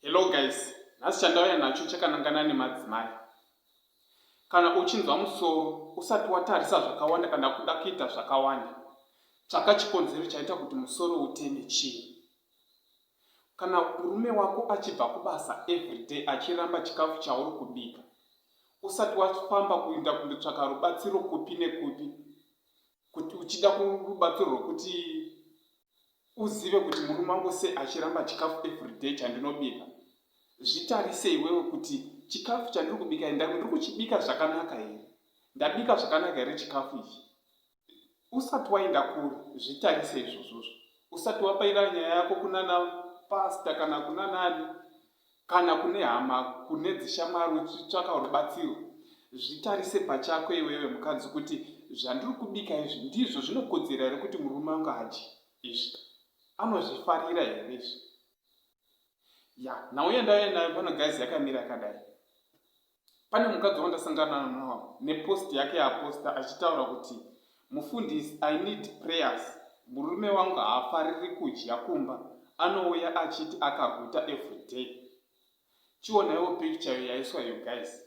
Hello guys, nhasi chandauya nacho chakanangana nemadzimai. Kana uchinzwa musoro usati watarisa zvakawanda kana kuda kuita zvakawanda, tsvaka chikonzero chaita kuti musoro uteme chii. Kana murume wako achibva kubasa everyday achiramba chikafu chauri kubika, usati wafamba kuenda kundotsvaka rubatsiro kupi nekupi, kuti uchida rubatsiro rwokuti uzive kuti murume wangu sei achiramba chikafu everyday chandinobika, zvitarise iwewe kuti chikafu chandiri kubika ndiri kuchibika zvakanaka here, ndabika zvakanaka here chikafu ichi. Usati waenda kure, zvitarise izvozvo. Usati wapaira nyaya yako kunana pasta kana kuna nani kana kune hama, kune dzishamwari uchitsvaka rubatsiro, zvitarise pachako iwewe mukadzi kuti zvandiri kubika izvi ndizvo zvinokodzera here kuti murume wangu adye izvi, anozvifarira here izvi. Nhauya ndauya nayo pano guys yakamira yakadai. Pane mukadzi wandasangana nawo nepost yake yaposta achitaura kuti mufundisi, I need prayers. Murume wangu haafariri kudya kumba, anouya achiti akaguta everyday. Chionaiwo picture yo yaiswa yo guys.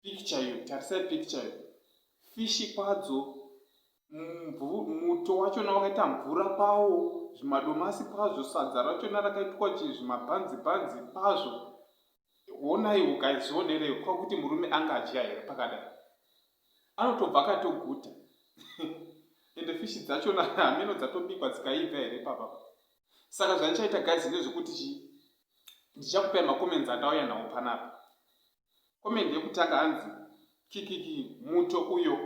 Picture yo, tarisai picture yo. Fishi kwadzo, muto wachona wakaita mvura pawo, zvimadomasi pazvo, sadza rachona rakaitwa zvimabhanzi pazvo. Onaiwo guys, zvonerewo kwakuti murume angadya here pakadai. Anotobva akatoguta. Ende fishi dzachona hameno dzatobikwa dzikaibva here papa. Saka zvandichaita guys ndezvekuti ndichakupai makomenzi andauya nawo panapa. Comment yekutanga hanzi kikiki muto uyo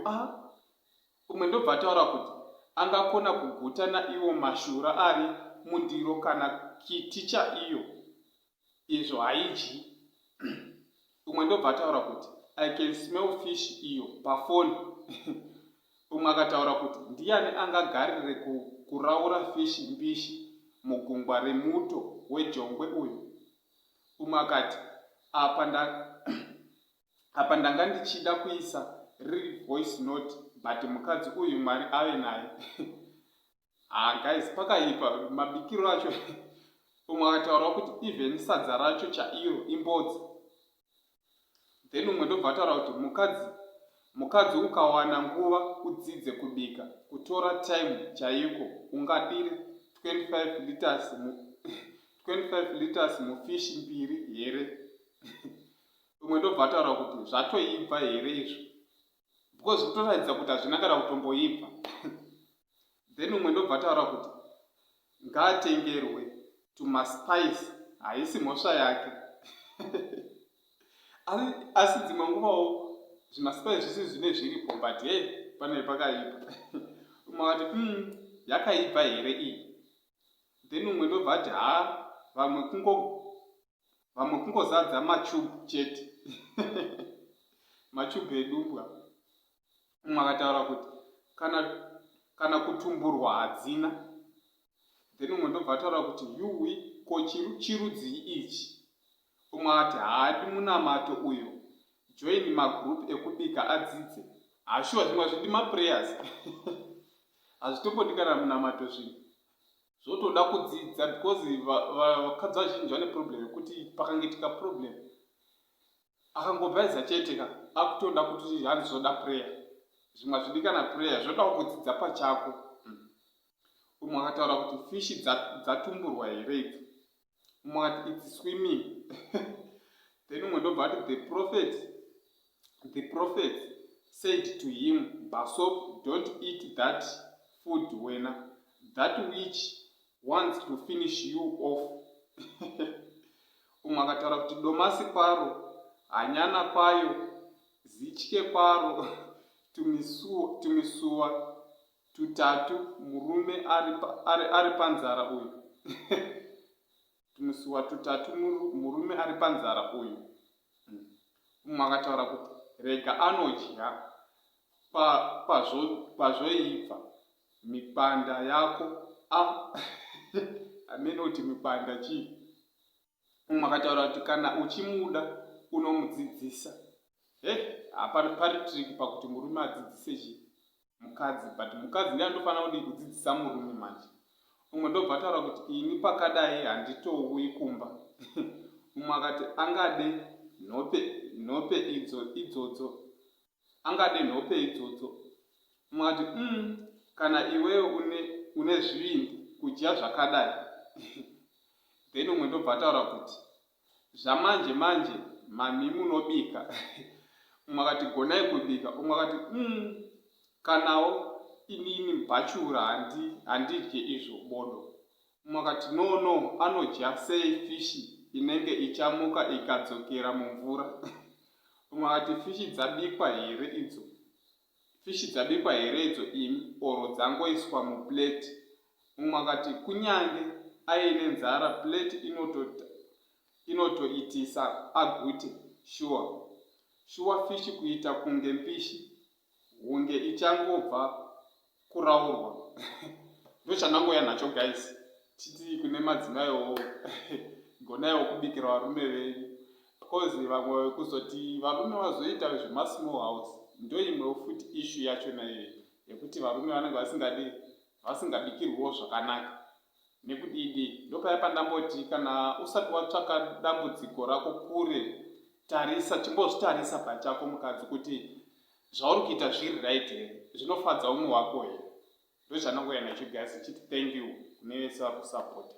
umwe ndobva ataura kuti angakona kuguta naiwo mashura ari mundiro kana kiti chaiyo, izvo haidyi. Umwe ndobva ataura kuti I can smell fish iyo pafoni. Umwe akataura kuti ndiani angagarire kuraura fishi mbishi mugungwa remuto wejongwe uyu. Umwe akati apa ndanga ndichida kuisa real voice note, but mukadzi uyu Mwari ave naye. Guys, pakaipa mabikiro acho. Umwe akataura kuti even sadza racho chairo imbodzi. Then umwe ndobva ataura kuti mukadzi ukawana nguva udzidze kubika, kutora time chaiko, ungadiri 25 liters mufishi mbiri here. Umwe ndobva ataura kuti zvatoibva here izvo, because kutoratidza kuti hazvina kana kutomboibva. Then umwe ndobva ataura kuti ngaatengerwe tumaspice, haisi mhosva yake. Asi dzimwe nguvawo zvimaspice zvisi zvine zviripo, but pane pakaipa. Umwe akati yakaibva here iyi. Then umwe ndobva ati vamwe kungozadza machubhu chete. Machubhu edumbwa. Umwe akataura kuti kana kutumburwa hadzina. Then umwe ndobva ataura kuti yuwi ko chirudzii ichi. Umwe akati haadi munamato uyo, join magroup ekubika adzidze. Hashuwa zvimwe zvidi maprayers. Hazvitombodi kana munamato zvino. Zvotoda kudzidza because vakadzi vazhinji vane problem yekuti pakangoitika problem akangobvaiza chete akutonda kuti hanizoda prayer. Zvimwe hazvidi kana prayer, zvodawo kudzidza pachako. Umwe akataura kuti fishi dzatumburwa here idzi. Umwe akati it's swimming. Then umwe ndobva ati the prophet said to him, Basop, don't eat that food when that witch wants to finish you off. Umwe akataura kuti domasi paro, hanyana payo, zitye paro, tumisuwa tutatu murume ari panzara uyu. Tumisuwa tutatu murume ari panzara uyu. Umwe akataura kuti rega anodya pazvoibva mipanda yako. Amene kuti mipanda chii. Umwe akataura kuti kana uchimuda unomudzidzisa. Pari trick pakuti murume adzidzise mukadzi, but mukadzi ndiye anofanira kudzidzisa murume manje. umwe ndobva taura kuti ini pakadai handitouyi kumba. Umwe akati angade nhope idzodzo angade nhope idzodzo. Umwe akati kana iwewe une zvivindi kudya zvakadai. Then umwe ndobva taura kuti zvamanje manje mami munobika. Umwe akati gonai kubika. Umwe akati kanawo inini mbachura handidye izvo bodo. Umwe akati no anodya sei fishi inenge ichamuka ikadzokera mumvura. Umwe akati fishi dzabikwa here idzo imi oro dzangoiswa muplate. Umwe akati kunyange aine nzara plate inotoitisa agute sure fishi kuita kunge mpishi hunge ichangobva kuraurwa. Ndochandangoya nacho guys, titi kune madzimaiwo gonaiwo kubikira varume venyu, because vamwe kuzoti varume vazoita zvemasmall house ndo imwewo futi issue yacho nayo yekuti varume vanenge vasingabikirwawo zvakanaka. Nekudidi ndopaya pandamboti kana usati watsvaka dambudziko rako kure, chimbozvitarisa pachako mukadzi kuti zvauri kuita zviri right here, zvinofadza umwe wako here. Ndochandangoya nacho guys, chiti thank you kune vese vari kusapota.